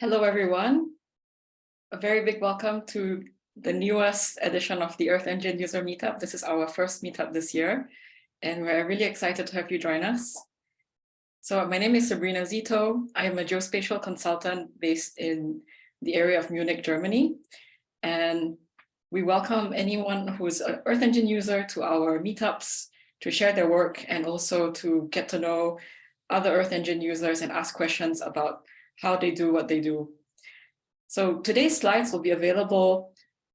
Hello, everyone. A very big welcome to the newest edition of the Earth Engine User Meetup. This is our first meetup this year, and we're really excited to have you join us. So my name is Sabrina Zito. I am a geospatial consultant based in the area of Munich, Germany. And we welcome anyone who's an Earth Engine user to our meetups to share their work and also to get to know other Earth Engine users and ask questions about how they do what they do. So today's slides will be available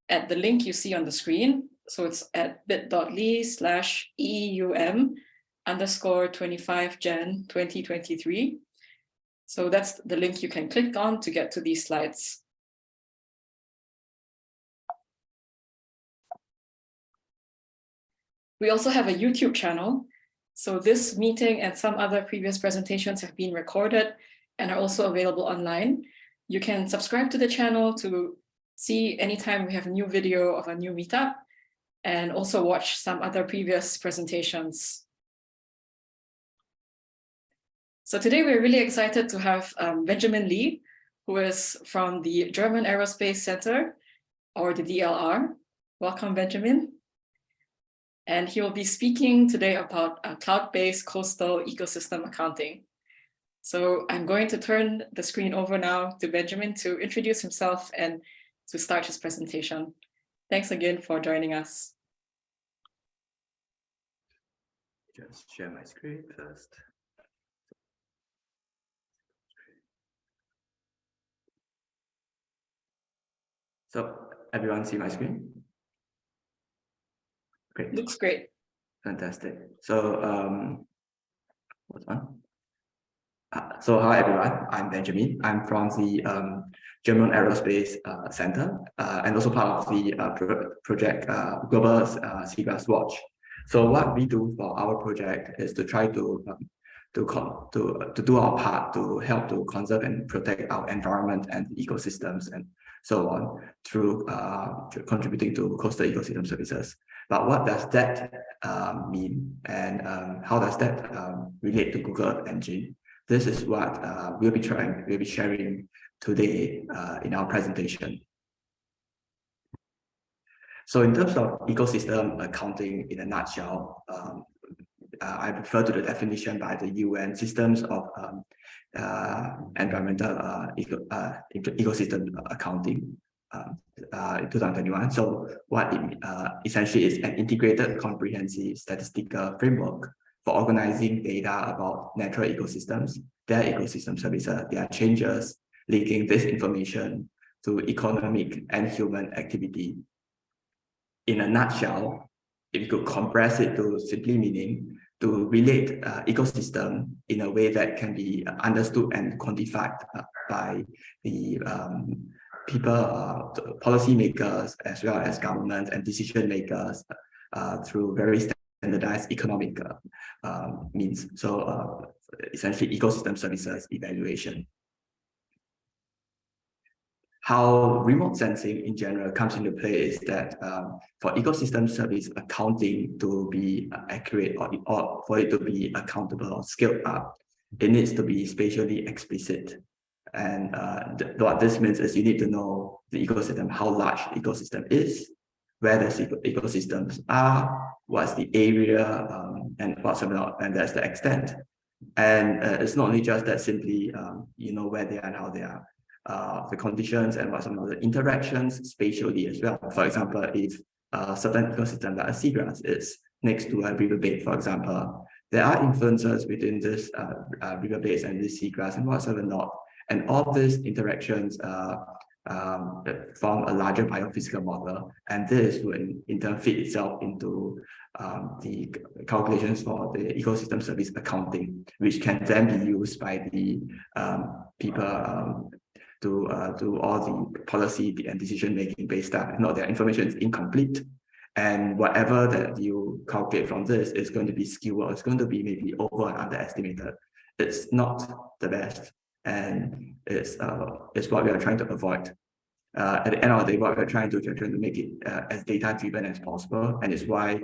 at the link you see on the screen. So it's at bit.ly/EUM_25 Gen 2023. So that's the link you can click on to get to these slides. We also have a YouTube channel. So this meeting and some other previous presentations have been recorded and are also available online. You can subscribe to the channel to see anytime we have a new video of a new meetup and also watch some other previous presentations. So today we're really excited to have Benjamin Lee, who is from the German Aerospace Center, or the DLR. Welcome, Benjamin. And he will be speaking today about cloud-based coastal ecosystem accounting. So I'm going to turn the screen over now to Benjamin to introduce himself and to start his presentation. Thanks again for joining us. Just share my screen first. So everyone see my screen? Great. Looks great. Fantastic. So what's on? So hi everyone, I'm Benjamin. I'm from the German Aerospace Center and also part of the project Global Seagrass Watch. So what we do for our project is to try to do our part to help to conserve and protect our environment and ecosystems and so on through contributing to coastal ecosystem services. But what does that mean, and how does that relate to Google Earth Engine? This is what we'll be sharing today in our presentation. So in terms of ecosystem accounting in a nutshell, I refer to the definition by the UN Systems of Environmental Ecosystem Accounting in 2021. So what it essentially is an integrated, comprehensive statistical framework for organizing data about natural ecosystems, their ecosystem services, their changes, linking this information to economic and human activity. In a nutshell, if you could compress it to simply meaning to relate ecosystem in a way that can be understood and quantified by the people, policymakers, as well as government and decision makers through very standardized economic means. So essentially ecosystem services evaluation. How remote sensing in general comes into play is that for ecosystem service accounting to be accurate or for it to be accountable or scaled up, it needs to be spatially explicit. And what this means is you need to know the ecosystem, how large the ecosystem is, where the ecosystems are, what's the area, and that's the extent. And it's not only just that simply you know where they are and how they are. The conditions and what some of the interactions spatially as well. For example, if a certain ecosystem like a seagrass is next to a riverbed, for example, there are influences between this riverbeds and this seagrass and whatsoever not. And all these interactions form a larger biophysical model, and this will in turn fit itself into the calculations for the ecosystem service accounting, which can then be used by the people to do all the policy and decision-making based stuff. If not, their information is incomplete. And whatever that you calculate from this is going to be skewed, or it's going to be maybe over and underestimated. It's not the best. And it's what we are trying to avoid. At the end of the day, what we're trying to do is make it as data-driven as possible. And it's why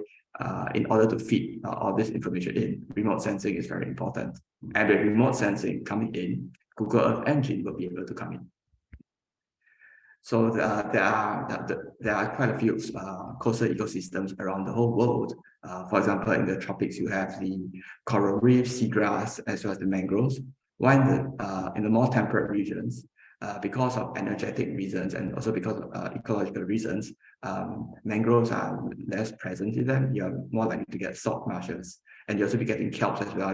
in order to feed all this information in, remote sensing is very important. And with remote sensing coming in, Google Earth Engine will be able to come in. So there are quite a few coastal ecosystems around the whole world. For example, in the tropics, you have the coral reef, seagrass, as well as the mangroves. While in the more temperate regions, because of energetic reasons and also because of ecological reasons, mangroves are less present in them. You're more likely to get salt marshes, and you also be getting kelps as well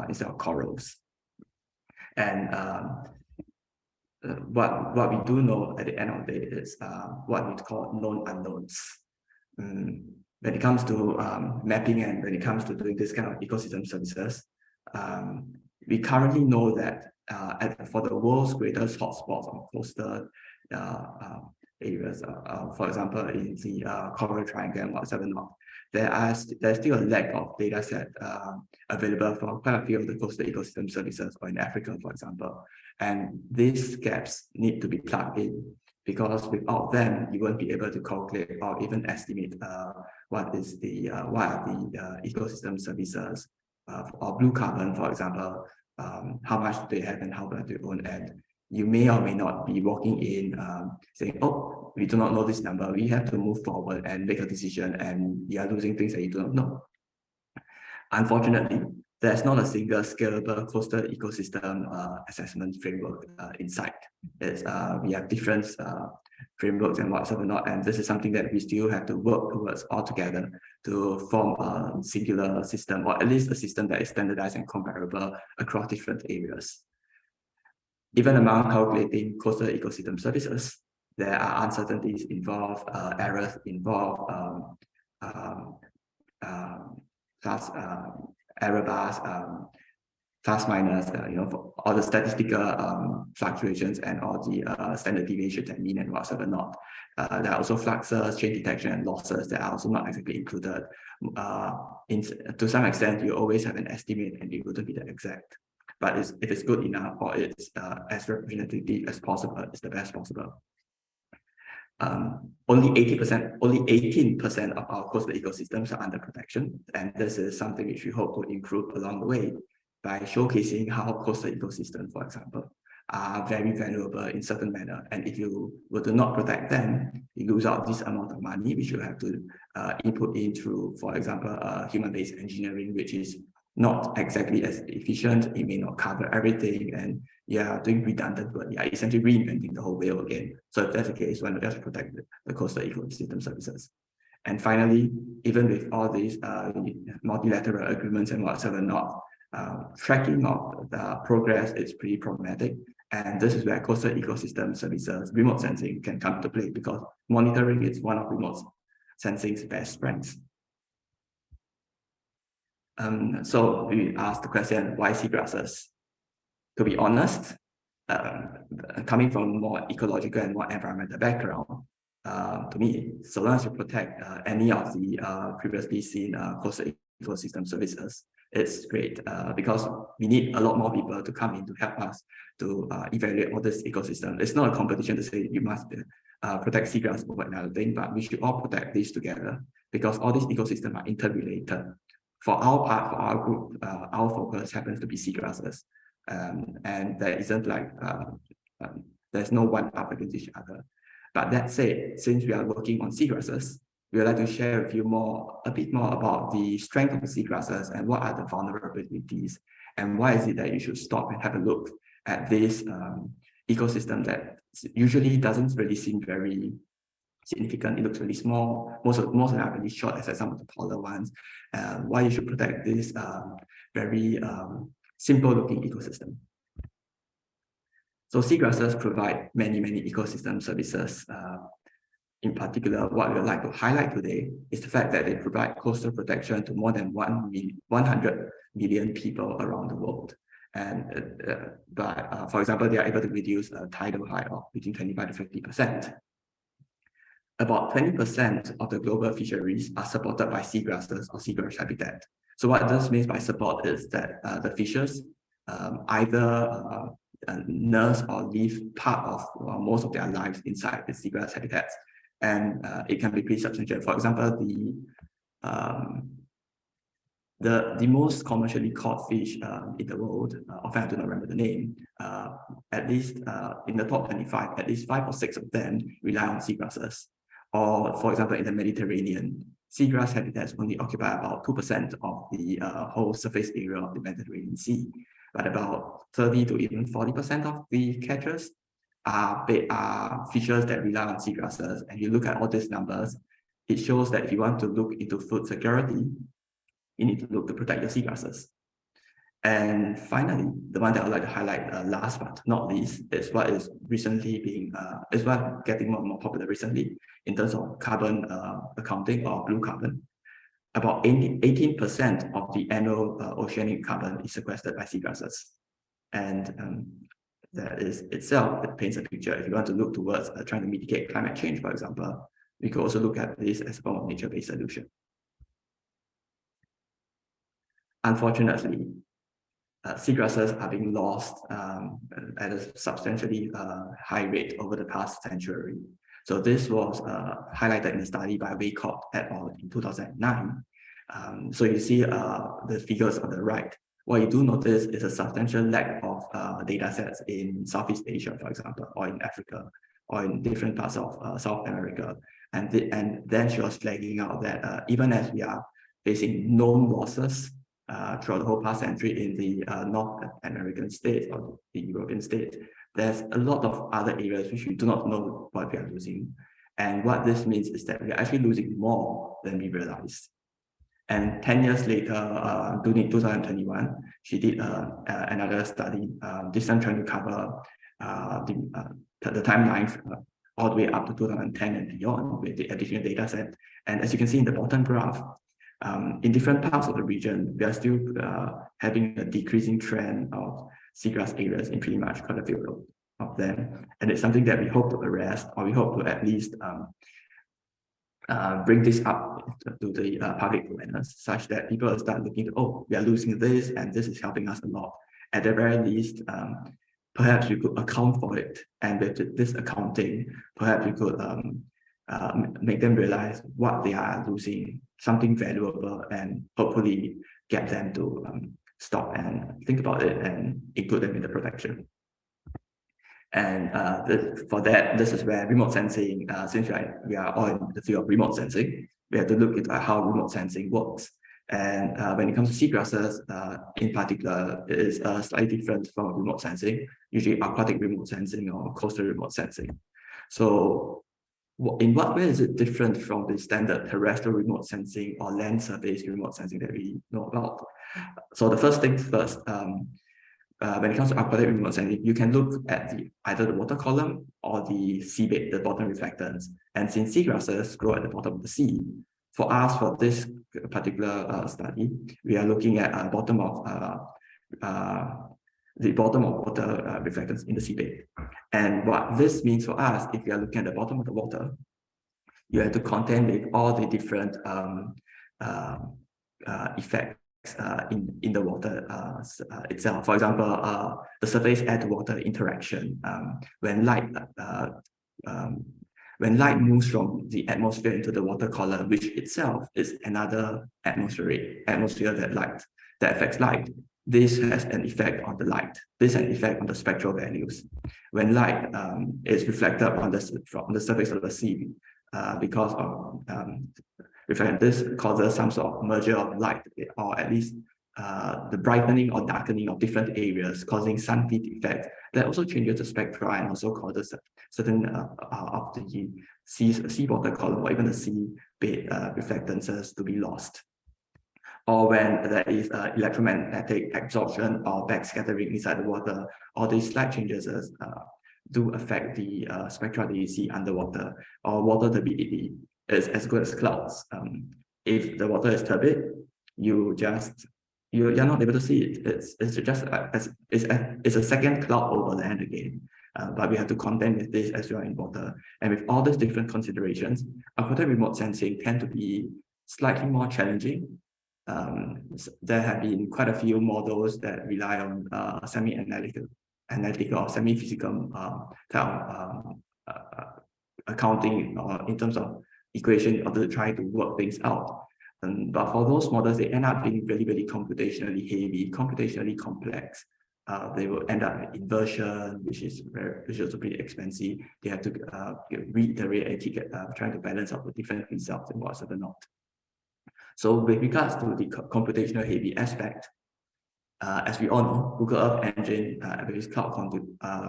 instead of corals. And what we do know at the end of the day is what we call known unknowns. When it comes to mapping and when it comes to doing this kind of ecosystem services, we currently know that for the world's greatest hotspots of coastal areas, for example, in the Coral Triangle and whatsoever not, there's still a lack of data set available for quite a few of the coastal ecosystem services, or in Africa, for example. And these gaps need to be plugged in, because without them, you won't be able to calculate or even estimate what are the ecosystem services or blue carbon, for example, how much do they have and how much they own. And you may or may not be walking in saying, oh, we do not know this number. We have to move forward and make a decision, and you are losing things that you do not know. Unfortunately, there's not a single scalable coastal ecosystem assessment framework in sight. We have different frameworks and whatsoever not, and this is something that we still have to work towards all together to form a singular system, or at least a system that is standardized and comparable across different areas. Even among calculating coastal ecosystem services, there are uncertainties involved, errors involved, plus error bars, plus minus, for all the statistical fluctuations and all the standard deviations and mean and whatsoever not. There are also fluxes, change detection, and losses that are also not exactly included. To some extent, you always have an estimate and it wouldn't be the exact. But if it's good enough, or it's as representative as possible, it's the best possible. Only 18% of our coastal ecosystems are under protection, and this is something which we hope to improve along the way by showcasing how coastal ecosystems, for example, are very valuable in certain manner. And if you were to not protect them, you lose out this amount of money which you have to input in through, for example, human-based engineering, which is not exactly as efficient. It may not cover everything, and you are doing redundant work. You are essentially reinventing the whole wheel again. So if that's the case, why not just protect the coastal ecosystem services? And finally, even with all these multilateral agreements and whatsoever not, tracking of the progress is pretty problematic. And this is where coastal ecosystem services, remote sensing, can come to play, because monitoring is one of remote sensing's best strengths. So we asked the question, why seagrasses? To be honest, coming from more ecological and more environmental background, to me, so long as you protect any of the previously seen coastal ecosystem services, it's great, because we need a lot more people to come in to help us to evaluate all this ecosystem. It's not a competition to say you must protect seagrass over another thing, but we should all protect these together, because all these ecosystems are interrelated. For our part, for our group, our focus happens to be seagrasses, and there isn't like there's no one up against each other. But that said, since we are working on seagrasses, we would like to share with you a bit more about the strength of the seagrasses and what are the vulnerabilities, and why is it that you should stop and have a look at this ecosystem that usually doesn't really seem very significant. It looks really small. Most of them are really short, except some of the taller ones. Why you should protect this very simple-looking ecosystem. So seagrasses provide many ecosystem services. In particular, what we would like to highlight today is the fact that they provide coastal protection to more than 100 million people around the world. And for example, they are able to reduce tidal height of between 25 to 50%. About 20% of the global fisheries are supported by seagrasses or seagrass habitat. So what this means by support is that the fishes either nurse or live part of most of their lives inside the seagrass habitats, and it can be pretty substantial. For example, The most commercially caught fish in the world, often I do not remember the name, at least in the top 25, at least 5 or 6 of them rely on seagrasses. Or for example, in the Mediterranean, seagrass habitats only occupy about 2% of the whole surface area of the Mediterranean Sea, but about 30 to even 40% of the catches are fishes that rely on seagrasses. And you look at all these numbers, it shows that if you want to look into food security, you need to look to protect your seagrasses. And finally, the one that I'd like to highlight last but not least is what is recently getting more and more popular recently in terms of carbon accounting or blue carbon. About 18% of the annual oceanic carbon is sequestered by seagrasses. And that is itself, it paints a picture. If you want to look towards trying to mitigate climate change, for example, we could also look at this as a form of nature-based solution. Unfortunately, seagrasses are being lost at a substantially high rate over the past century. So this was highlighted in a study by Waycott et al. In 2009. So you see the figures on the right. What you do notice is a substantial lack of data sets in Southeast Asia, for example, or in Africa, or in different parts of South America. And then she was flagging out that even as we are facing known losses throughout the whole past century in the North American states or the European states, there's a lot of other areas which we do not know what we are losing. And what this means is that we are actually losing more than we realized. And 10 years later, during 2021, she did another study, this time trying to cover the timeline all the way up to 2010 and beyond with the additional data set. And as you can see in the bottom graph, in different parts of the region, we are still having a decreasing trend of seagrass areas in pretty much quite a few of them. And it's something that we hope to arrest, or we hope to at least bring this up to the public awareness, such that people will start looking at, oh, we are losing this, and this is helping us a lot. At the very least, perhaps we could account for it. And with this accounting, perhaps we could make them realize what they are losing, something valuable, and hopefully get them to stop and think about it and include them in the protection. And for that, this is where remote sensing, since we are all in the field of remote sensing, we have to look at how remote sensing works. And when it comes to seagrasses, in particular, it is slightly different from remote sensing, usually aquatic remote sensing or coastal remote sensing. So in what way is it different from the standard terrestrial remote sensing or land surface remote sensing that we know about? So the first things first, when it comes to aquatic remote sensing, you can look at either the water column or the seabed, the bottom reflectance. And since seagrasses grow at the bottom of the sea, for us, for this particular study, we are looking at the bottom of water reflectance in the seabed. And what this means for us, if you are looking at the bottom of the water, you have to contend with all the different effects in the water itself. For example, the surface air to water interaction. When light moves from the atmosphere into the water column, which itself is another atmosphere that affects light, this has an effect on the light. This has an effect on the spectral values. When light is reflected on the surface of the sea, because of this causes some sort of merger of light, or at least the brightening or darkening of different areas, causing sun peak effect. That also changes the spectra and also causes certain of the seawater column or even the seabed reflectances to be lost. Or when there is electromagnetic absorption or backscattering inside the water, all these slight changes do affect the spectra that you see underwater. Or water turbidity is as good as clouds. If the water is turbid, you're not able to see it. It's just it's a second cloud over land again. But we have to contend with this as well in water. And with all these different considerations, aquatic remote sensing tend to be slightly more challenging. There have been quite a few models that rely on semi-analytical or semi-physical accounting in terms of equation in order to try to work things out. But for those models, they end up being really, really computationally heavy, computationally complex. They will end up in inversion, which is also pretty expensive. They have to reiterate and keep trying to balance out the different results and whatsoever not. So with regards to the computational heavy aspect, as we all know, Google Earth Engine with its cloud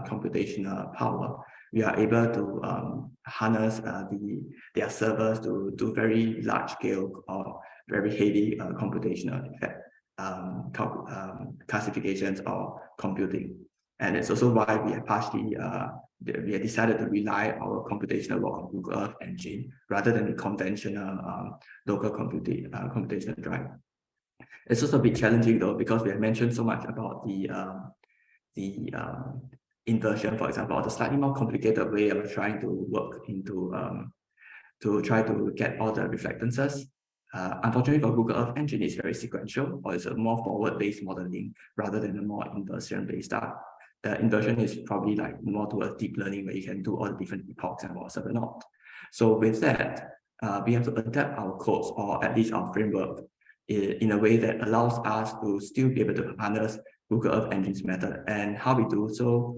computational power, we are able to harness their servers to do very large scale or very heavy computational classifications or computing. And it's also why we have partially we have decided to rely our computational work on Google Earth Engine rather than the conventional local computational drive. It's also a bit challenging though, because we have mentioned so much about the inversion, for example, or the slightly more complicated way of trying to work into to try to get all the reflectances. Unfortunately, for Google Earth Engine, it's very sequential, or it's a more forward-based modeling rather than a more inversion-based stuff. The inversion is probably like more towards deep learning, where you can do all the different epochs and whatsoever not. So with that, we have to adapt our codes, or at least our framework, in a way that allows us to still be able to harness Google Earth Engine's method. And how we do so,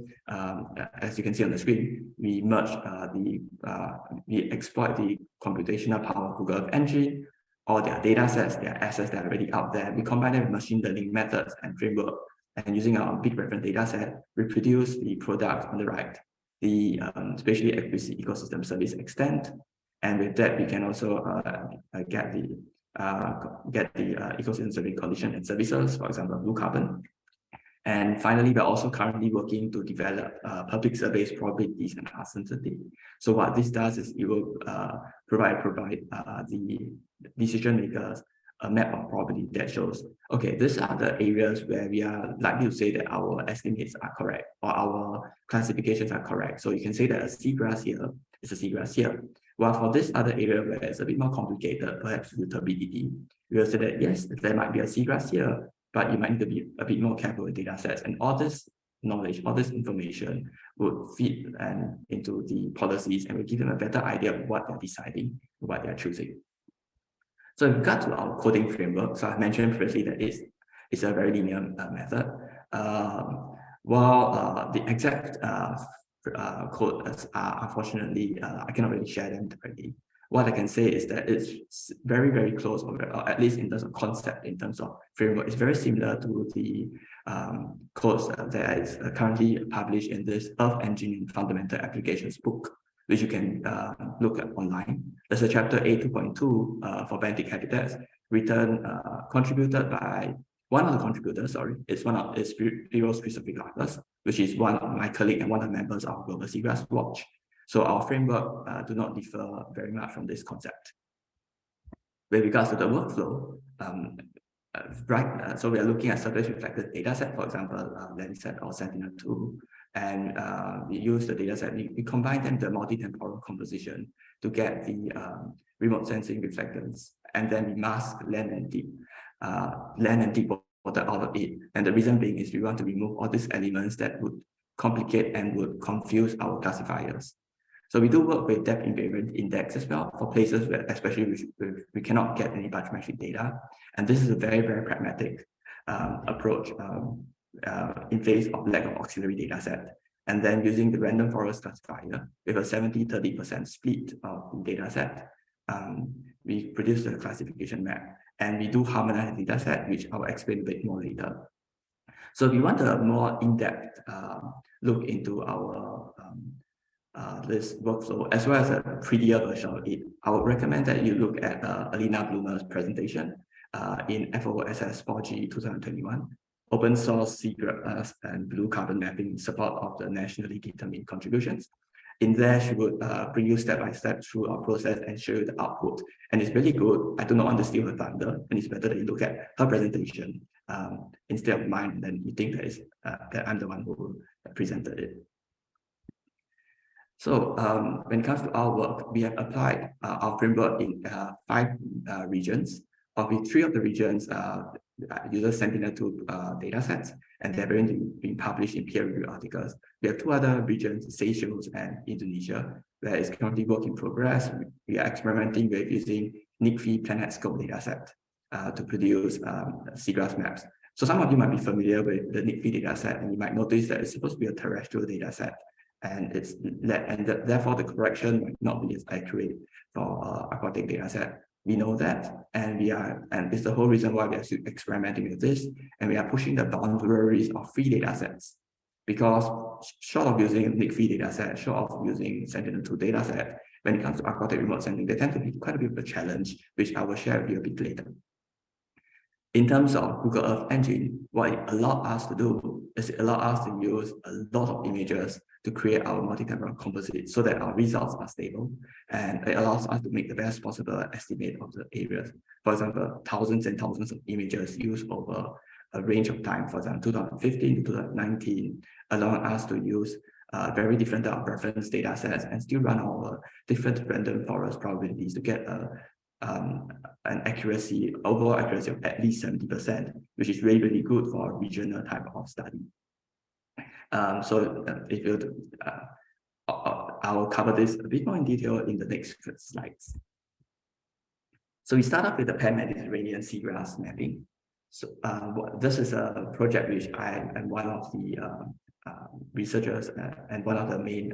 as you can see on the screen, we merge we exploit the computational power of Google Earth Engine, all their data sets, their assets that are already out there. We combine them with machine learning methods and framework, and using our big reference data set, we produce the product on the right, the spatially explicit ecosystem service extent. And with that, we can also get the ecosystem service condition and services, for example, blue carbon. And finally, we're also currently working to develop public surveys, probabilities, and uncertainty. So what this does is it will provide the decision makers a map of probability that shows, okay, these are the areas where we are likely to say that our estimates are correct or our classifications are correct. So you can say that a seagrass here is a seagrass here. While for this other area where it's a bit more complicated, perhaps with turbidity, we will say that yes, there might be a seagrass here, but you might need to be a bit more careful with data sets. And all this knowledge, all this information would feed into the policies and will give them a better idea of what they're deciding, what they're choosing. So in regard to our coding framework, so I mentioned previously that it's a very linear method. While the exact codes are unfortunately, I cannot really share them directly. What I can say is that it's very, very close, or at least in terms of concept, in terms of framework, it's very similar to the codes that is currently published in this Earth Engine Fundamental Applications book, which you can look at online. There's a chapter A2.2 for benthic habitats, contributed by one of the contributors, it's Spiros Christophilakis, which is one of my colleagues and one of the members of Global Seagrass Watch. So our framework do not differ very much from this concept. With regards to the workflow, so we are looking at surface reflected data set, for example, Landsat or Sentinel-2, and we use the data set, we combine them to multi-temporal composition to get the remote sensing reflectance, and then we mask land and deep water out of it. And the reason being is we want to remove all these elements that would complicate and would confuse our classifiers. So we do work with depth invariant index as well for places where especially we cannot get any bathymetric data. And this is a very, very pragmatic approach in face of lack of auxiliary data set. And then using the random forest classifier with a 70-30% split of the data set, we produce the classification map. And we do harmonize the data set, which I'll explain a bit more later. So if you want a more in-depth look into our this workflow, as well as a prettier version of it, I would recommend that you look at Alina Blumer's presentation in FOSS 4G 2021, open source seagrass and blue carbon mapping in support of the nationally determined contributions. In there, she would bring you step by step through our process and show you the output. And it's really good. I do not want to steal her thunder, and it's better that you look at her presentation instead of mine, and then you think that I'm the one who presented it. So when it comes to our work, we have applied our framework in 5 regions. Of the 3 of the regions use Sentinel-2 data sets, and they're being published in peer-reviewed articles. We have 2 other regions, Seychelles and Indonesia, where it's currently work in progress. We are experimenting with using NICFI PlanetScope dataset to produce seagrass maps. So some of you might be familiar with the NICFI dataset, and you might notice that it's supposed to be a terrestrial dataset, and therefore the correction might not be as accurate for aquatic dataset. We know that, and it's the whole reason why we are experimenting with this, and we are pushing the boundaries of free datasets. Because short of using NICFI dataset, short of using Sentinel-2 dataset, when it comes to aquatic remote sensing, they tend to be quite a bit of a challenge, which I will share with you a bit later. In terms of Google Earth Engine, what it allowed us to do is it allowed us to use a lot of images to create our multi-temporal composite so that our results are stable, and it allows us to make the best possible estimate of the areas. For example, thousands and thousands of images used over a range of time, for example, 2015 to 2019, allowing us to use very different reference data sets and still run our different random forest probabilities to get an accuracy, overall accuracy of at least 70%, which is really, really good for a regional type of study. If you, I will cover this a bit more in detail in the next slides. So we start off with the pan-Mediterranean seagrass mapping. So this is a project which I am one of the researchers and one of the main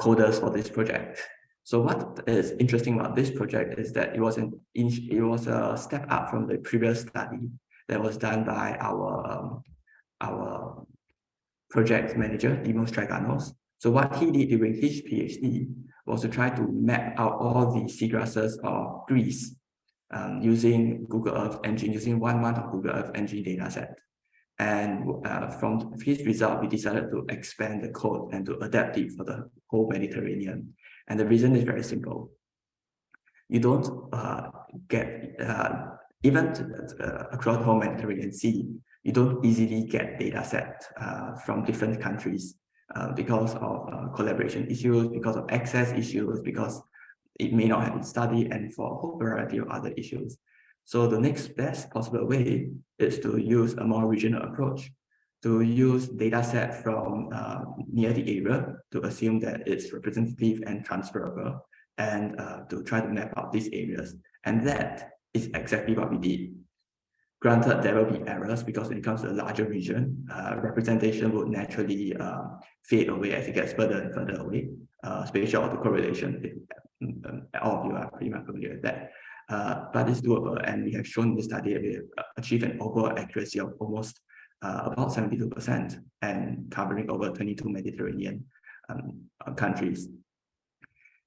coders for this project. So what is interesting about this project is that it was a step up from the previous study that was done by our project manager, Dimos Triganos. So what he did during his PhD was to try to map out all the seagrasses of Greece using Google Earth Engine, using 1 month of Google Earth Engine dataset. And from his result, we decided to expand the code and to adapt it for the whole Mediterranean. And the reason is very simple. You don't get, even across the whole Mediterranean Sea, you don't easily get data set from different countries because of collaboration issues, because of access issues, because it may not have been studied, and for a whole variety of other issues. So the next best possible way is to use a more regional approach, to use data set from near the area to assume that it's representative and transferable, and to try to map out these areas. And that is exactly what we did. Granted, there will be errors because when it comes to a larger region, representation would naturally fade away as it gets further and further away. Spatial autocorrelation, all of you are pretty much familiar with that. But it's doable, and we have shown in the study that we have achieved an overall accuracy of almost about 72% and covering over 22 Mediterranean countries.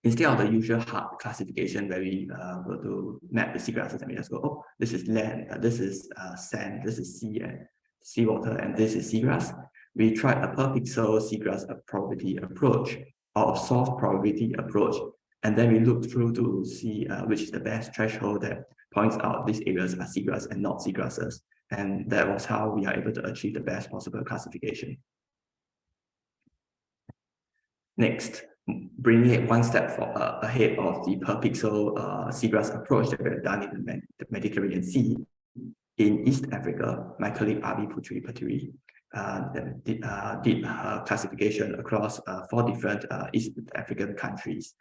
Instead of the usual hard classification where we go to map the seagrasses and we just go, oh, this is land, this is sand, this is sea and seawater, and this is seagrass, we tried a per pixel seagrass probability approach or a soft probability approach. And then we looked through to see which is the best threshold that points out these areas are seagrass and not seagrasses. And that was how we are able to achieve the best possible classification. Next, bringing it one step ahead of the per pixel seagrass approach that we have done in the Mediterranean Sea. In East Africa, my colleague Abi Putri Patiri did classification across 4 different East African countries.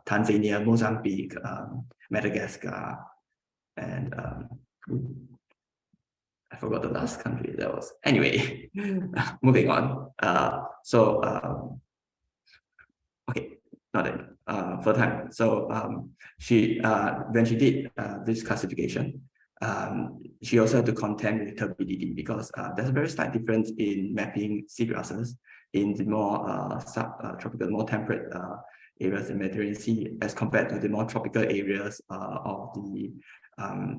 Tanzania, Mozambique, Madagascar, and I forgot the last country that was. Anyway, moving on. Okay, not it. For time. So when she did this classification, she also had to contend with turbidity because there's a very slight difference in mapping seagrasses in the more subtropical, more temperate areas in the Mediterranean Sea as compared to the more tropical areas of the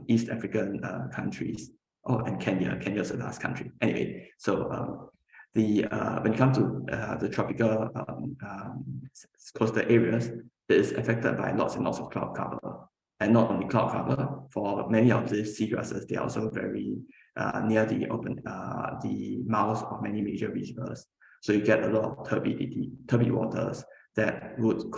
East African countries. Oh, and Kenya is the last country. Anyway, so when it comes to the tropical coastal areas, it is affected by lots and lots of cloud cover. And not only cloud cover, for many of these seagrasses, they are also very near the the mouths of many major rivers. So you get a lot of turbid waters that would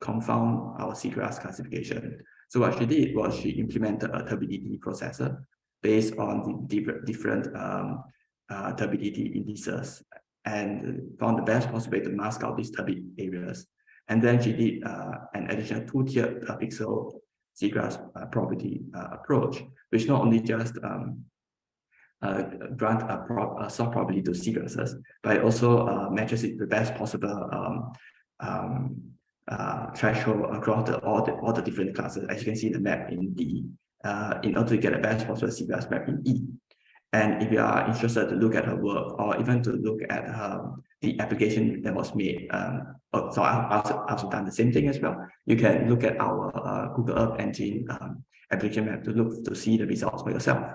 confound our seagrass classification. So what she did was she implemented a turbidity processor based on the different turbidity indices and found the best possible way to mask out these turbid areas. And then she did an additional two-tiered pixel seagrass property approach, which not only just grant a soft probability to seagrasses, but it also matches it the best possible threshold across all the different classes. As you can see the map in D, in order to get the best possible seagrass map in E. And if you are interested to look at her work or even to look at the application that was made, so I've also done the same thing as well. You can look at our Google Earth Engine application map to see the results for yourself.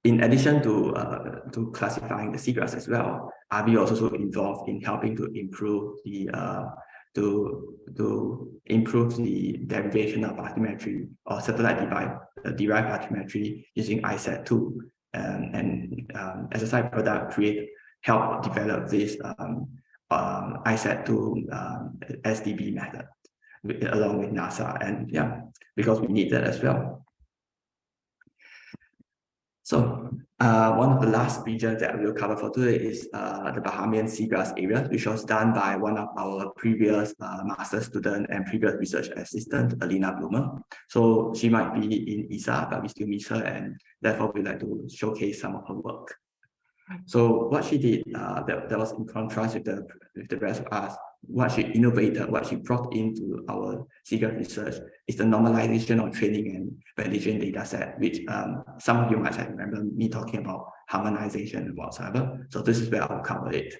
In addition to classifying the seagrass as well, RV also involved in helping to improve the improve the derivation of bathymetry or satellite derived bathymetry using ISAT2, and as a side product, help develop this ISAT2 SDB method along with NASA, and yeah, because we need that as well. So one of the last regions that we'll cover for today is the Bahamian seagrass area, which was done by one of our previous master's student and previous research assistant, Alina Blumer. So she might be in ESA, but we still miss her, and therefore we'd like to showcase some of her work. So what she did that was in contrast with the rest of us, what she innovated, what she brought into our seagrass research is the normalization of training and validation data set, which some of you might have remember me talking about harmonization and whatsoever. So this is where I'll cover it.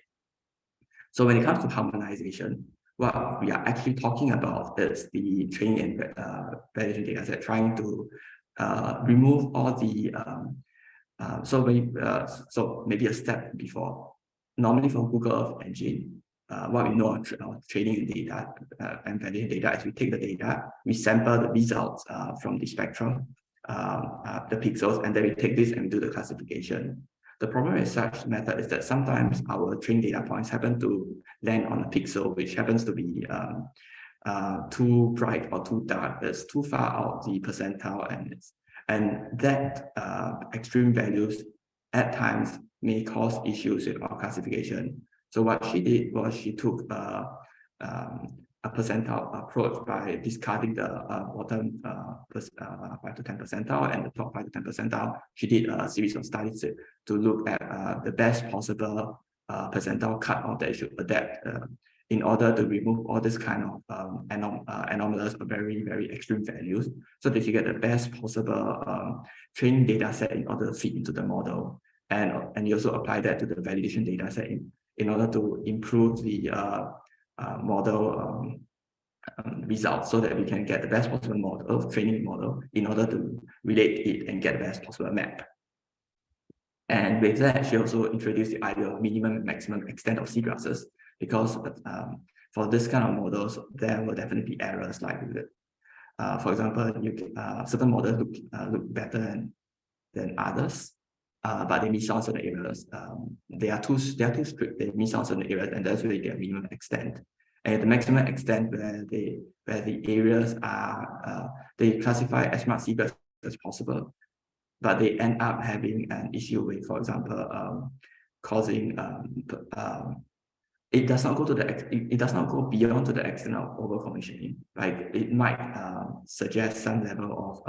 So when it comes to harmonization, what we are actually talking about is the training and validation data set, trying to remove all the so maybe a step before. Normally for Google Earth Engine, what we know on training data and validation data is we take the data, we sample the results from the spectrum, the pixels, and then we take this and we do the classification. The problem with such method is that sometimes our training data points happen to land on a pixel which happens to be too bright or too dark. It's too far out the percentile, and that extreme values at times may cause issues with our classification. So what she did was she took a percentile approach by discarding the bottom 5 to 10 percentile and the top 5 to 10 percentile. She did a series of studies to look at the best possible percentile cutoff that should adapt in order to remove all this kind of anomalous or very, very extreme values, so that you get the best possible training data set in order to fit into the model. And you also apply that to the validation data set in order to improve the model results, so that we can get the best possible model, training model, in order to relate it and get the best possible map. And with that, she also introduced the idea of minimum and maximum extent of seagrasses, because for this kind of models, there will definitely be errors like for example, certain models look better than others, but they miss out certain areas. They are too strict, they miss out certain areas, and that's where you get minimum extent. And the maximum extent where the areas are they classify as much seagrass as possible, but they end up having an issue with, for example, causing it does not go beyond to the extent of overcommissioning. Like it might suggest some level of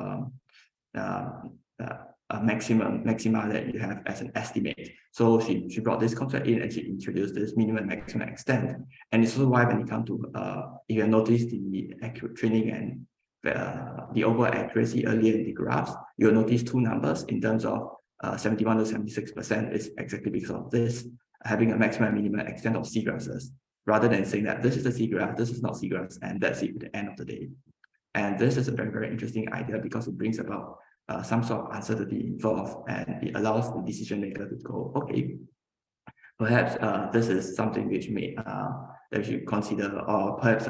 maxima that you have as an estimate. So she brought this concept in and she introduced this minimum and maximum extent. And it's also why when it comes to if you notice the accurate training and the overall accuracy earlier in the graphs, you'll notice two numbers in terms of 71 to 76% is exactly because of this, having a maximum and minimum extent of seagrasses, rather than saying that this is a seagrass, this is not seagrass, and that's it at the end of the day. And this is a very, very interesting idea because it brings about some sort of uncertainty involved, and it allows the decision maker to go, okay, perhaps this is something which may that we should consider, or perhaps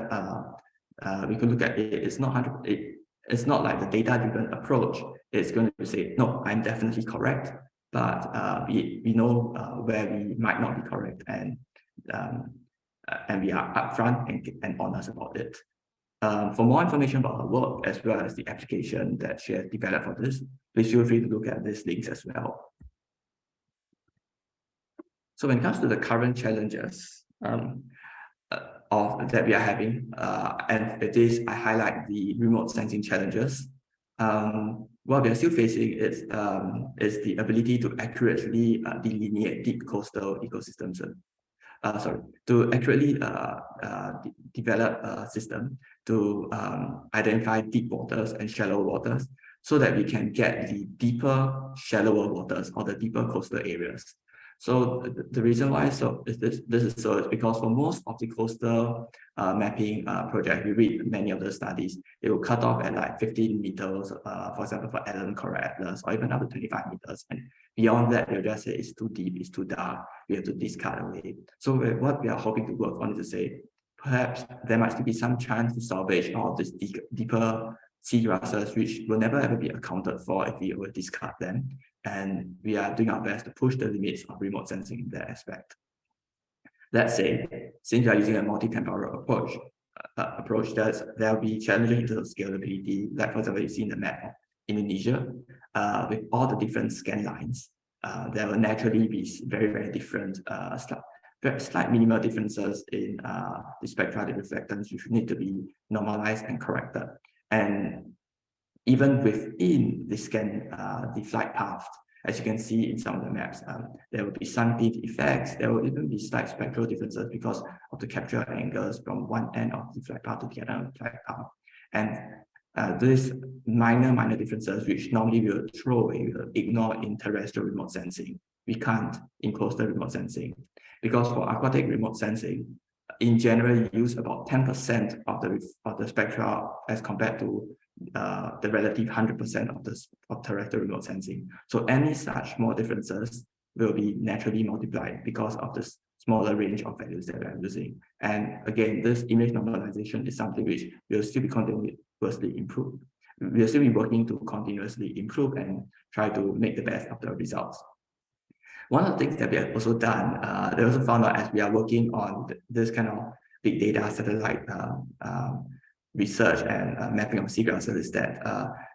we could look at it. It's not it's not like the data-driven approach. It's going to say, no, I'm definitely correct, but we know where we might not be correct, and we are upfront and honest about it. For more information about her work as well as the application that she has developed for this, please feel free to look at these links as well. So when it comes to the current challenges, that we are having, and with this I highlight the remote sensing challenges. What we are still facing is the ability to accurately delineate deep coastal ecosystems. To accurately develop a system to identify deep waters and shallow waters, so that we can get the deeper, shallower waters or the deeper coastal areas. So the reason why this is so is because for most of the coastal mapping project, we read many of the studies, it will cut off at like 15 meters, for example, for Allen Coral Atlas, or even up to 25 meters. And beyond that, they'll just say it's too deep, it's too dark, we have to discard away. So what we are hoping to work on is to say, perhaps there might still be some chance to salvage all of these deeper seagrasses, which will never ever be accounted for if we will discard them. And we are doing our best to push the limits of remote sensing in that aspect. Let's say, since we are using a multi-temporal approach, there will be challenging in terms of scalability. Like, for example, you see in the map of Indonesia, with all the different scan lines, there will naturally be very, very different, slight minimal differences in the spectra, the reflectance, which need to be normalized and corrected. And even within the scan, the flight path, as you can see in some of the maps, there will be sun peak effects. There will even be slight spectral differences because of the capture angles from one end of the flight path to the other flight path. And these minor differences, which normally we will throw away, we will ignore in terrestrial remote sensing. We can't in coastal remote sensing, because for aquatic remote sensing, in general, you use about 10% of the spectra as compared to the relative 100% of terrestrial remote sensing. So any such small differences will be naturally multiplied because of the smaller range of values that we are using. And again, this image normalization is something which will still be continuously improved. We'll still be working to continuously improve and try to make the best of the results. One of the things that we have also done, they also found out as we are working on this kind of big data satellite research and mapping of seagrasses, is that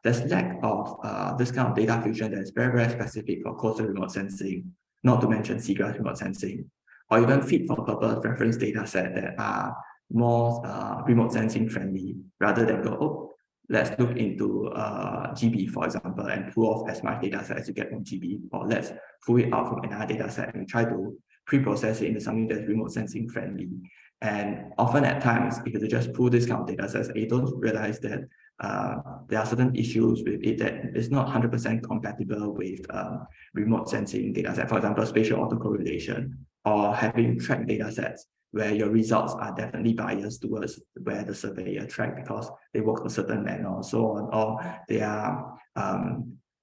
there's lack of this kind of data fusion that is very, very specific for coastal remote sensing, not to mention seagrass remote sensing, or even fit for purpose reference data set that are more remote sensing friendly, rather than go, oh, let's look into GB, for example, and pull off as much data set as you get from GB, or let's pull it out from another data set and try to pre-process it into something that's remote sensing friendly. And often at times, if you just pull this kind of data sets, you don't realize that there are certain issues with it that is not 100% compatible with remote sensing data set. For example, spatial autocorrelation, or having tracked data sets where your results are definitely biased towards where the surveyor tracked because they work a certain manner or so on, or they are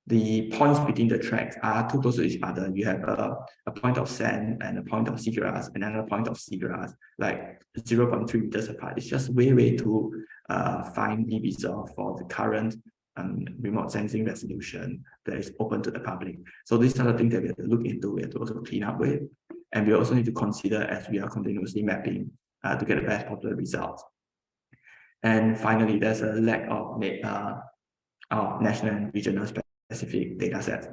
the points between the tracks are too close to each other. You have a point of sand and a point of seagrass, and another point of seagrass, like 0.3 meters apart. It's just way too finely resolved for the current remote sensing resolution that is open to the public. So these are the things that we have to look into, we have to also clean up with. And we also need to consider as we are continuously mapping to get the best possible results. And finally, there's a lack of national and regional specific data sets.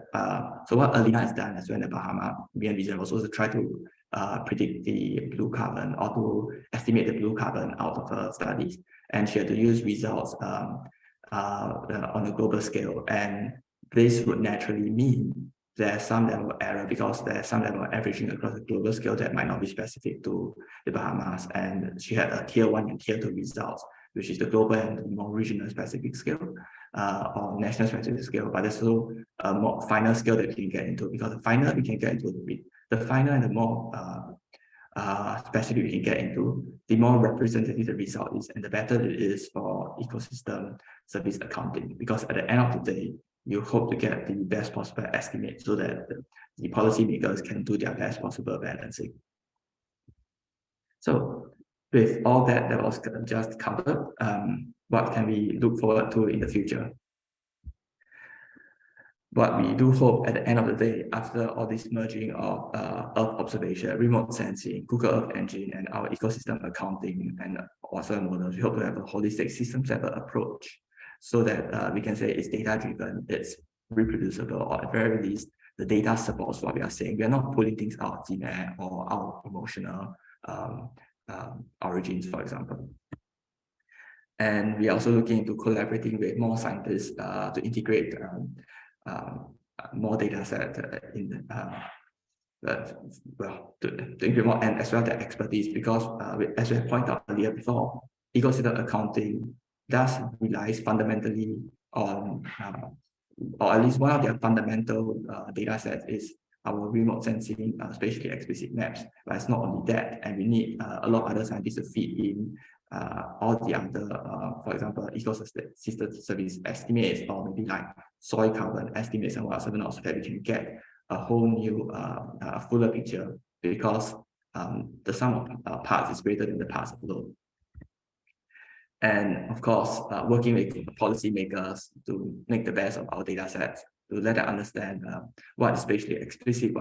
So what Alina has done as well in the Bahama region was also to try to predict the blue carbon, or to estimate the blue carbon out of her studies. And she had to use results on a global scale. And this would naturally mean there's some level of error, because there's some level of averaging across a global scale that might not be specific to the Bahamas. And she had a tier 1 and tier 2 results, which is the global and the more regional specific scale, or national specific scale. But there's also a more finer scale that we can get into, because the finer we can get into, the finer and the more specific we can get into, the more representative the result is, and the better it is for ecosystem service accounting. Because at the end of the day, you hope to get the best possible estimate so that the policymakers can do their best possible balancing. So with all that was just covered, what can we look forward to in the future? What we do hope at the end of the day, after all this merging of Earth observation, remote sensing, Google Earth Engine, and our ecosystem accounting and also models, we hope to have a holistic systems level approach, so that we can say it's data-driven, it's reproducible, or at the very least, the data supports what we are saying. We are not pulling things out of thin air or our emotional origins, for example. And we are also looking into collaborating with more scientists to integrate more data set in to integrate more, and as well their expertise, because as we have pointed out earlier before, ecosystem accounting does relies fundamentally on, or at least one of their fundamental data sets is our remote sensing spatially explicit maps. But it's not only that, and we need a lot of other scientists to feed in all the other, for example, ecosystem service estimates, or maybe like soil carbon estimates and what, so that we can get a whole new, fuller picture, because the sum of parts is greater than the parts alone. And of course, working with policymakers to make the best of our data sets, to let them understand what is spatially explicit,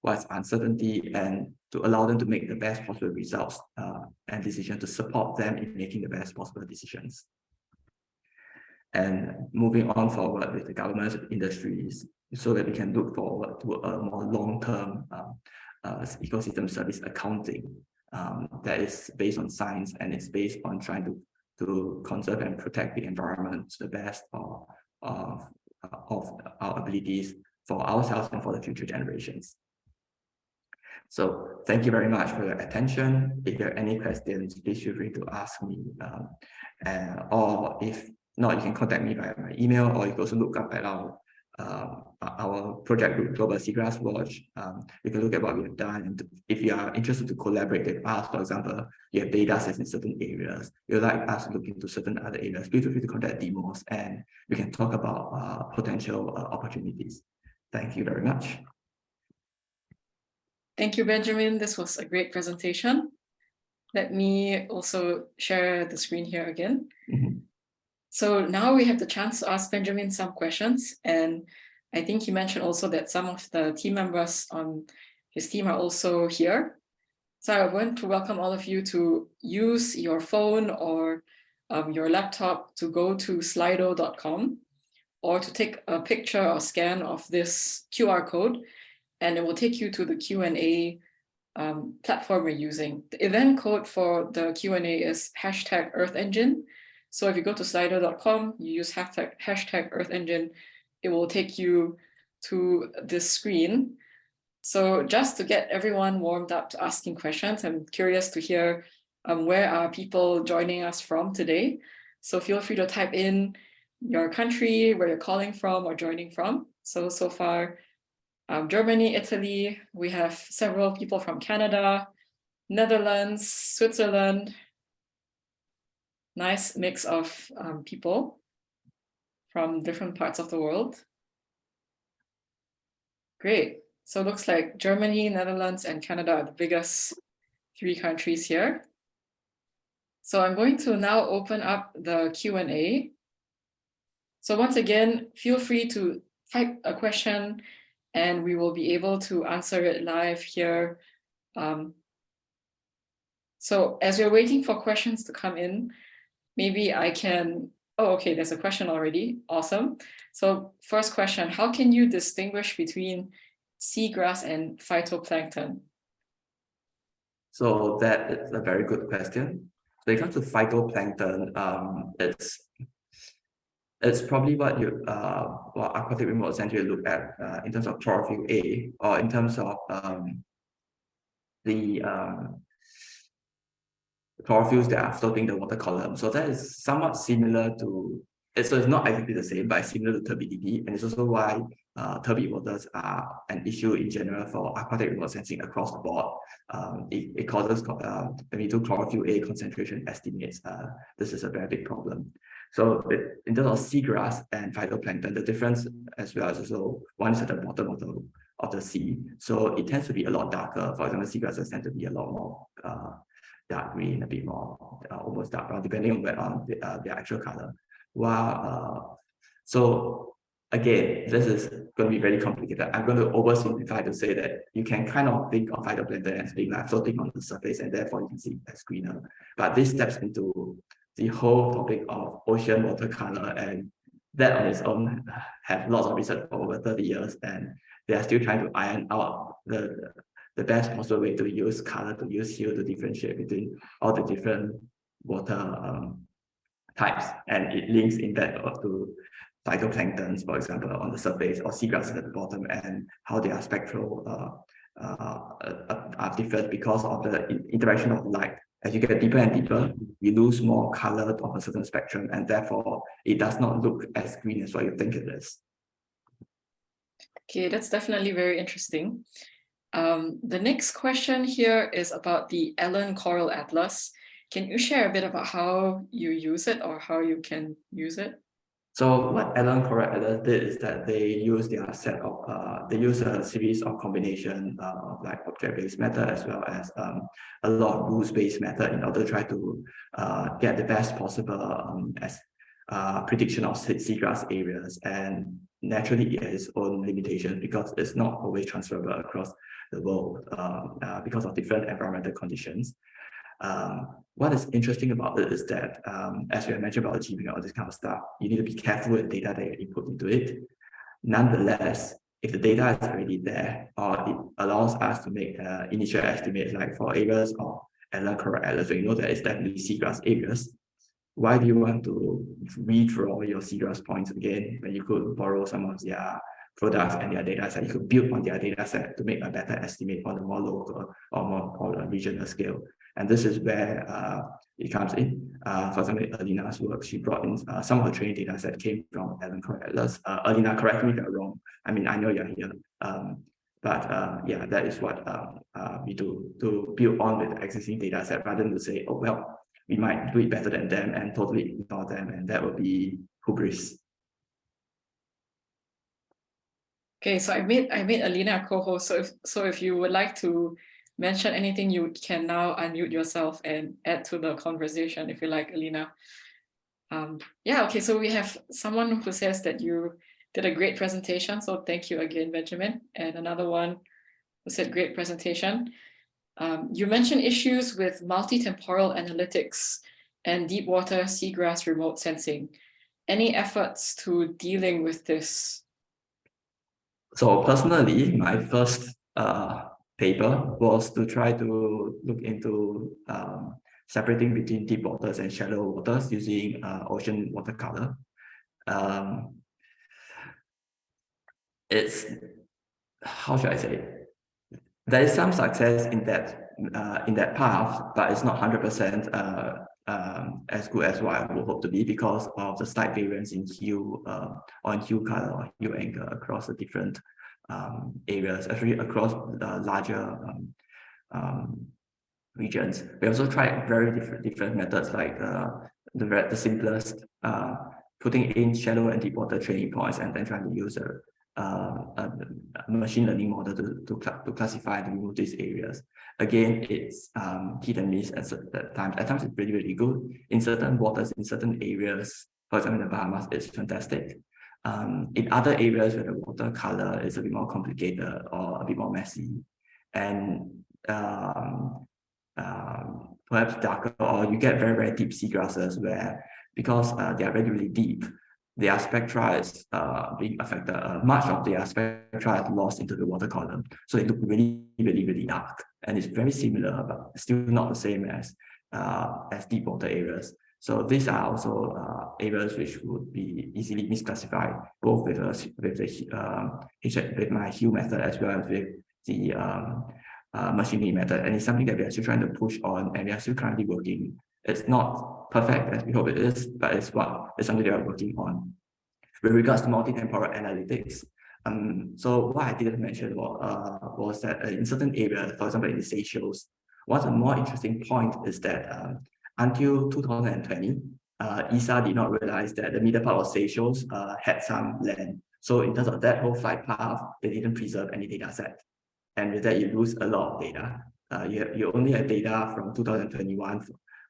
what's uncertainty, and to allow them to make the best possible results and decisions, to support them in making the best possible decisions. And moving on forward with the government industries, so that we can look forward to a more long-term ecosystem service accounting that is based on science, and it's based on trying to conserve and protect the environment to the best of our abilities for ourselves and for the future generations. So thank you very much for your attention. If there are any questions, please feel free to ask me, or if not, you can contact me via my email, or you can also look up at our project group, Global Seagrass Watch. You can look at what we have done, and if you are interested to collaborate with us, for example, you have data sets in certain areas, you'd like us to look into certain other areas, please feel free to contact Demos, and we can talk about potential opportunities. Thank you very much. Thank you, Benjamin. This was a great presentation. Let me also share the screen here again. Mm-hmm. So now we have the chance to ask Benjamin some questions, and I think he mentioned also that some of the team members on his team are also here. So I want to welcome all of you to use your phone or your laptop to go to slido.com, or to take a picture or scan of this QR code, and it will take you to the Q&A platform we're using. The event code for the Q&A is #EarthEngine. So if you go to slido.com, you use #EarthEngine, it will take you to this screen. So just to get everyone warmed up to asking questions, I'm curious to hear where are people joining us from today. So feel free to type in your country, where you're calling from or joining from. So far, Germany, Italy, we have several people from Canada, Netherlands, Switzerland. Nice mix of people from different parts of the world. Great. So it looks like Germany, Netherlands, and Canada are the biggest 3 countries here. So I'm going to now open up the Q&A. So once again, feel free to type a question and we will be able to answer it live here. So as we're waiting for questions to come in, maybe I can, oh, okay, there's a question already. Awesome. So first question, how can you distinguish between seagrass and phytoplankton? So that is a very good question. When it comes to phytoplankton, it's probably what Aquatic Remote Center look at in terms of chlorophyll A, or in terms of the chlorophylls that are floating the water column. So that is somewhat similar to, so it's not exactly the same, but it's similar to turbidity. And it's also why turbid waters are an issue in general for aquatic remote sensing across the board. It causes, when we do chlorophyll A concentration estimates, this is a very big problem. So in terms of seagrass and phytoplankton, the difference as well is also, one is at the bottom of the sea. So it tends to be a lot darker. For example, seagrasses tend to be a lot more dark green, a bit more almost dark brown, depending on their actual color. While so again, this is going to be very complicated. I'm going to oversimplify to say that you can kind of think of phytoplankton as being like floating on the surface, and therefore you can see it as greener. But this steps into the whole topic of ocean water color, and that on its own have lots of research for over 30 years, and they are still trying to iron out the best possible way to use color, to use hue to differentiate between all the different water types, and it links in that to phytoplanktons, for example, on the surface, or seagrasses at the bottom, and how their spectral are different because of the interaction of light. As you get deeper and deeper, you lose more color of a certain spectrum, and therefore it does not look as green as what you think it is. Okay, that's definitely very interesting. The next question here is about the Allen Coral Atlas. Can you share a bit about how you use it or how you can use it? So what Allen Coral Atlas did is that they use their set of they use a series of combination of like object-based method as well as a lot of rules-based method in order to try to get the best possible prediction of seagrass areas. And naturally it has its own limitations because it's not always transferable across the world because of different environmental conditions. What is interesting about it is that, as we mentioned about achieving all this kind of stuff, you need to be careful with the data that you input into it. Nonetheless, if the data is already there, or it allows us to make initial estimates, like for areas of Allen Coral Atlas, so you know that it's definitely seagrass areas, why do you want to redraw your seagrass points again when you could borrow some of their products and their data set? You could build on their data set to make a better estimate on a more local or more regional scale. And this is where it comes in. For example, Alina's work, she brought in some of the training data set came from Allen Coral Atlas. Alina, correct me if I'm wrong. I mean, I know you're here. Yeah, that is what we do to build on with the existing data set rather than to say, oh, well, we might do it better than them and totally ignore them. And that would be hubris. Okay, so I made Alina a co-host. So if you would like to mention anything, you can now unmute yourself and add to the conversation if you like, Alina. Yeah, okay, so we have someone who says that you did a great presentation. So thank you again, Benjamin. And another one who said great presentation. You mentioned issues with multi-temporal analytics and deep water seagrass remote sensing. Any efforts to dealing with this? So personally, my first paper was to try to look into separating between deep waters and shallow waters using ocean watercolor. It's, how should I say? There is some success in that path, but it's not 100% as good as what I would hope to be because of the slight variance in hue or in hue color or hue angle across the different areas, actually across the larger regions. We also tried very different methods, like the simplest, putting in shallow and deep water training points and then trying to use a machine learning model to classify and remove these areas. Again, it's hit and miss at times. At times it's really good. In certain waters, in certain areas, for example, in the Bahamas, it's fantastic. In other areas where the water color is a bit more complicated or a bit more messy, and perhaps darker, or you get very deep seagrasses where, because they are really deep, their spectra is being affected. Much of their spectra is lost into the water column, so they look really dark, and it's very similar, but still not the same as deep water areas. So these are also areas which would be easily misclassified, both with my hue method as well as with the machine learning method. And it's something that we are still trying to push on, and we are still currently working. It's not perfect as we hope it is, but it's something that we're working on. With regards to multi-temporal analytics, so what I didn't mention was that in certain areas, for example in the Seychelles, what's a more interesting point is that until 2020, ESA did not realize that the middle part of Seychelles had some land. So in terms of that whole flight path, they didn't preserve any data set. And with that, you lose a lot of data. You only have data from 2021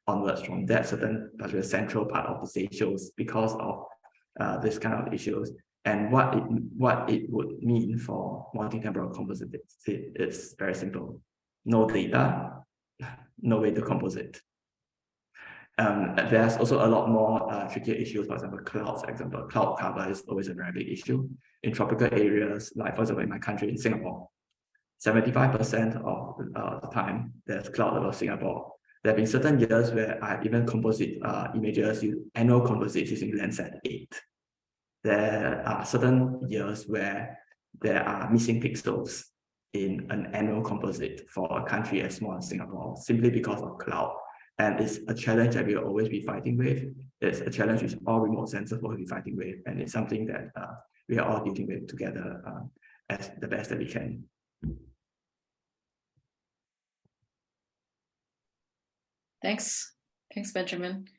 onwards from that certain particular central part of the Seychelles because of this kind of issues. And what it would mean for multi-temporal composite is very simple. No data, no way to composite. There's also a lot more trickier issues. For example, clouds. For example, cloud cover is always a very big issue in tropical areas. Like for example, in my country, in Singapore, 75% of the time there's cloud above Singapore. There have been certain years where I've even composite images, annual composites using Landsat 8. There are certain years where there are missing pixels in an annual composite for a country as small as Singapore, simply because of cloud. And it's a challenge that we'll always be fighting with. It's a challenge which all remote sensors will be fighting with. And it's something that we are all dealing with together as the best that we can. Thanks, Benjamin.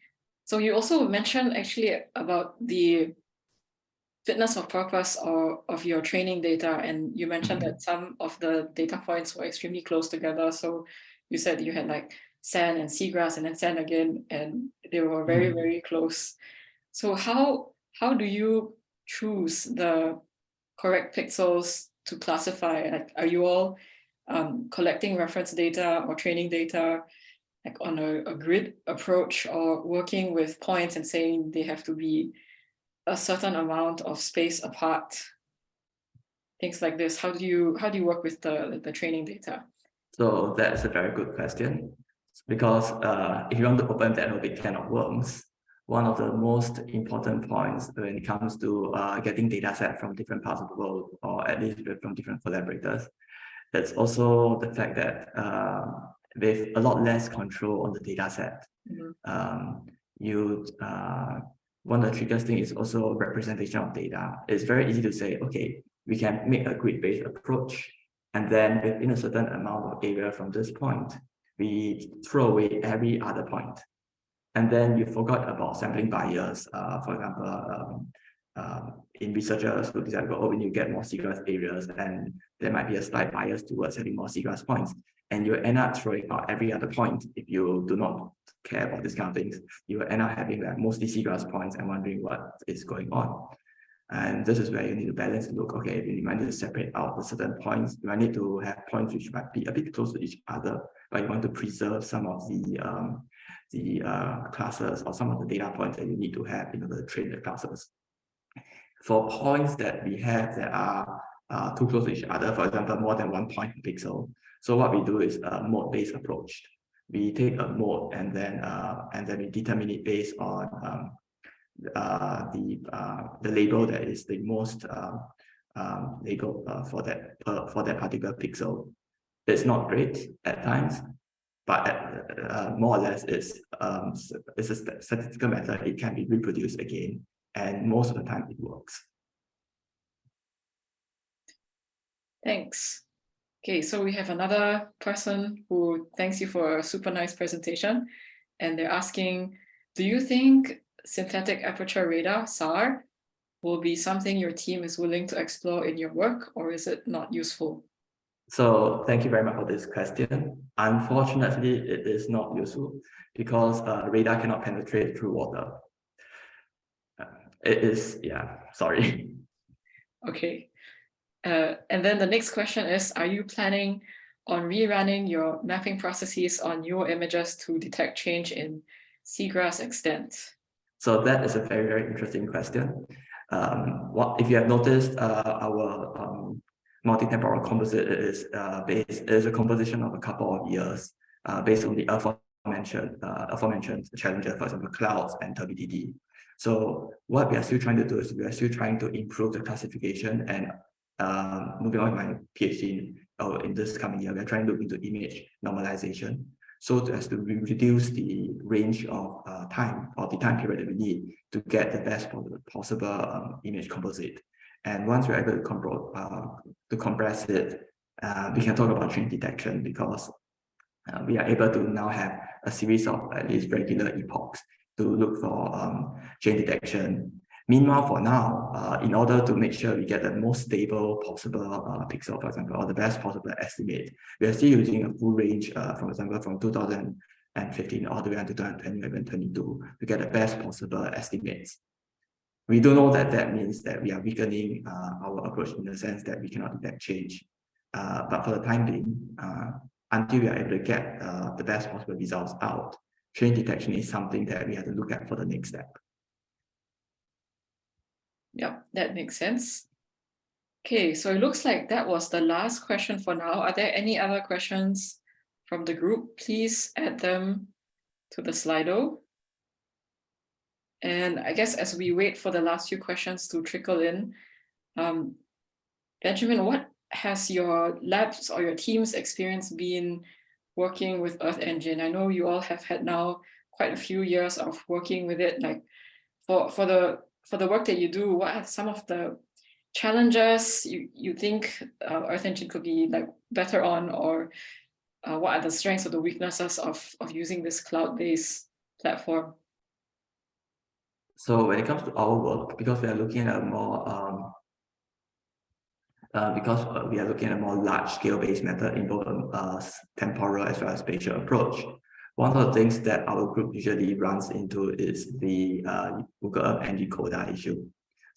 So you also mentioned actually about the fitness of purpose of your training data, and you mentioned that some of the data points were extremely close together. So you said you had like sand and seagrass and then sand again, and they were very, very close. So how do you choose the correct pixels to classify? Like, are you all collecting reference data or training data like on a grid approach, or working with points and saying they have to be a certain amount of space apart? Things like this. How do you work with the training data? So that's a very good question, because if you want to open that big can of worms, one of the most important points when it comes to getting data set from different parts of the world, or at least from different collaborators, that's also the fact that with a lot less control on the data set, one of the trickiest things is also representation of data. It's very easy to say, okay, we can make a grid-based approach, and then within a certain amount of area from this point, we throw away every other point. And then you forgot about sampling bias. For example, in researchers who decide, oh, when you get more seagrass areas, and there might be a slight bias towards having more seagrass points, and you end up throwing out every other point. If you do not care about these kind of things, you will end up having like mostly seagrass points and wondering what is going on. And this is where you need to balance to look, okay, you might need to separate out the certain points. You might need to have points which might be a bit close to each other, but you want to preserve some of the classes or some of the data points that you need to have in order to train the classes. For points that we have that are too close to each other, for example, more than 1 point per pixel. So what we do is a mode-based approach. We take a mode and then we determine it based on the label that is the most label for that particular pixel. It's not great at times, but more or less it's a statistical method. It can be reproduced again, and most of the time it works. Thanks. Okay, so we have another person who thanks you for a super nice presentation, and they're asking, do you think synthetic aperture radar, SAR, will be something your team is willing to explore in your work, or is it not useful? So thank you very much for this question. Unfortunately, it is not useful because radar cannot penetrate through water. It is, yeah, sorry. Okay. And then the next question is, are you planning on rerunning your mapping processes on your images to detect change in seagrass extent? So that is a very, very interesting question. If you have noticed, our multi-temporal composite is a composition of a couple of years based on the aforementioned challenges, for example, clouds and turbidity. So what we are still trying to do is we are still trying to improve the classification, and moving on with my PhD in this coming year, we are trying to look into image normalization, so as to reduce the range of time, or the time period that we need to get the best possible image composite. And once we're able to compress it, we can talk about change detection, because we are able to now have a series of at least regular epochs to look for change detection. Meanwhile, for now, in order to make sure we get the most stable possible pixel, for example, or the best possible estimate, we are still using a full range, for example, from 2015 all the way until 2022 to get the best possible estimates. We do know that that means that we are weakening our approach in the sense that we cannot detect change. But for the time being, until we are able to get the best possible results out, change detection is something that we have to look at for the next step. Yeah, that makes sense. Okay, so it looks like that was the last question for now. Are there any other questions from the group? Please add them to the Slido. And I guess as we wait for the last few questions to trickle in, Benjamin, what has your labs or your team's experience been working with Earth Engine? I know you all have had now quite a few years of working with it. Like for the work that you do, what are some of the challenges you think Earth Engine could be like better on, or what are the strengths or the weaknesses of using this cloud-based platform? So when it comes to our work, because we are looking at a more large-scale based method in both temporal as well as spatial approach. One of the things that our group usually runs into is the Google Earth Engine quota issue.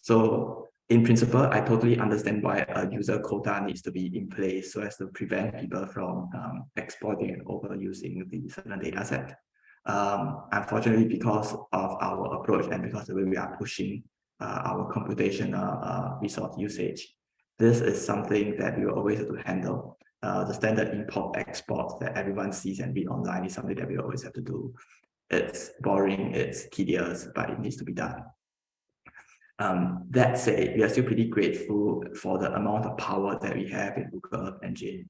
So in principle, I totally understand why a user quota needs to be in place so as to prevent people from exploiting and overusing the certain data set. Unfortunately, because of our approach and because of the way we are pushing our computational resource usage, this is something that we will always have to handle. The standard import-export that everyone sees and read online is something that we always have to do. It's boring, it's tedious, but it needs to be done. That said, we are still pretty grateful for the amount of power that we have in Google Earth Engine.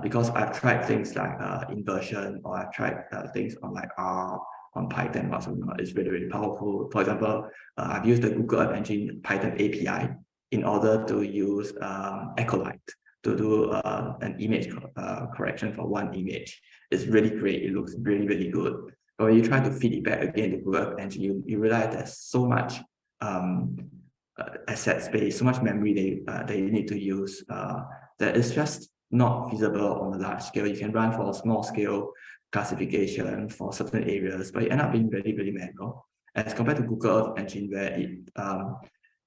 Because I've tried things like inversion, or I've tried things on like R, on Python, or something. It's really, really powerful. For example, I've used the Google Earth Engine Python API in order to use Aquatic to do an image correction for one image. It's really great. It looks really, really good. But when you try to feed it back again to Google Earth Engine, you realize there's so much asset space, so much memory that you need to use that is just not feasible on a large scale. You can run for a small scale classification for certain areas, but it ends up being really, really manual. As compared to Google Earth Engine, where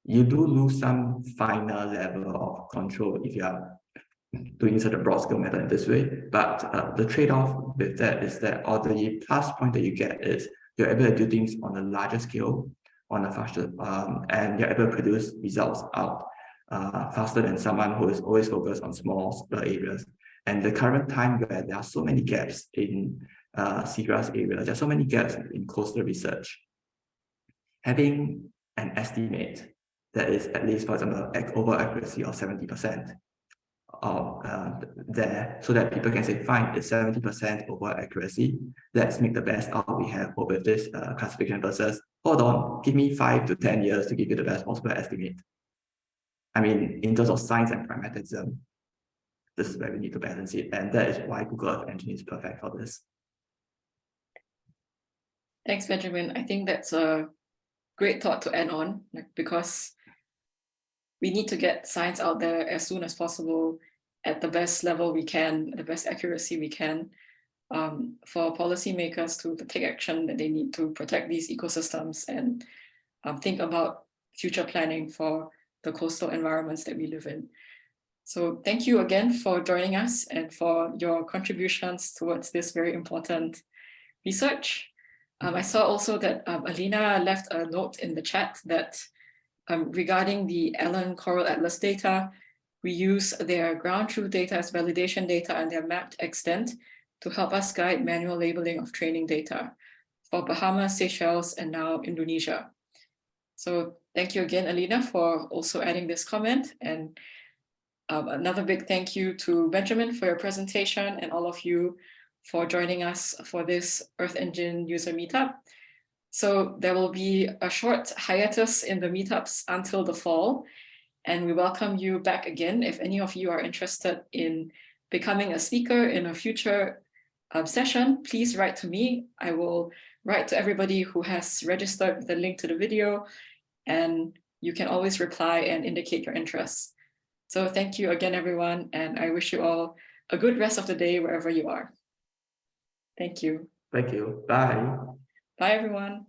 you do lose some finer level of control if you are doing such a broad scale method in this way. But the trade-off with that is that, or the plus point that you get is you're able to do things on a larger scale, on a faster, and you're able to produce results out faster than someone who is always focused on small areas. And the current time where there are so many gaps in seagrass areas, there are so many gaps in coastal research, having an estimate that is at least, for example, over accuracy of 70% there, so that people can say, fine, it's 70% over accuracy. Let's make the best out we have with this classification versus, hold on, give me 5 to 10 years to give you the best possible estimate. I mean, in terms of science and pragmatism, this is where we need to balance it. And that is why Google Earth Engine is perfect for this. Thanks, Benjamin. I think that's a great thought to end on, because we need to get science out there as soon as possible at the best level we can, the best accuracy we can, for policymakers to take action that they need to protect these ecosystems and think about future planning for the coastal environments that we live in. So thank you again for joining us and for your contributions towards this very important research. I saw also that Alina left a note in the chat that regarding the Allen Coral Atlas data, we use their ground truth data as validation data and their mapped extent to help us guide manual labeling of training data for Bahamas, Seychelles, and now Indonesia. So thank you again, Alina, for also adding this comment. And another big thank you to Benjamin for your presentation and all of you for joining us for this Earth Engine User Meetup. So there will be a short hiatus in the meetups until the fall, and we welcome you back again. If any of you are interested in becoming a speaker in a future session, please write to me. I will write to everybody who has registered with the link to the video, and you can always reply and indicate your interests. So thank you again, everyone, and I wish you all a good rest of the day wherever you are. Thank you. Thank you. Bye. Bye, everyone.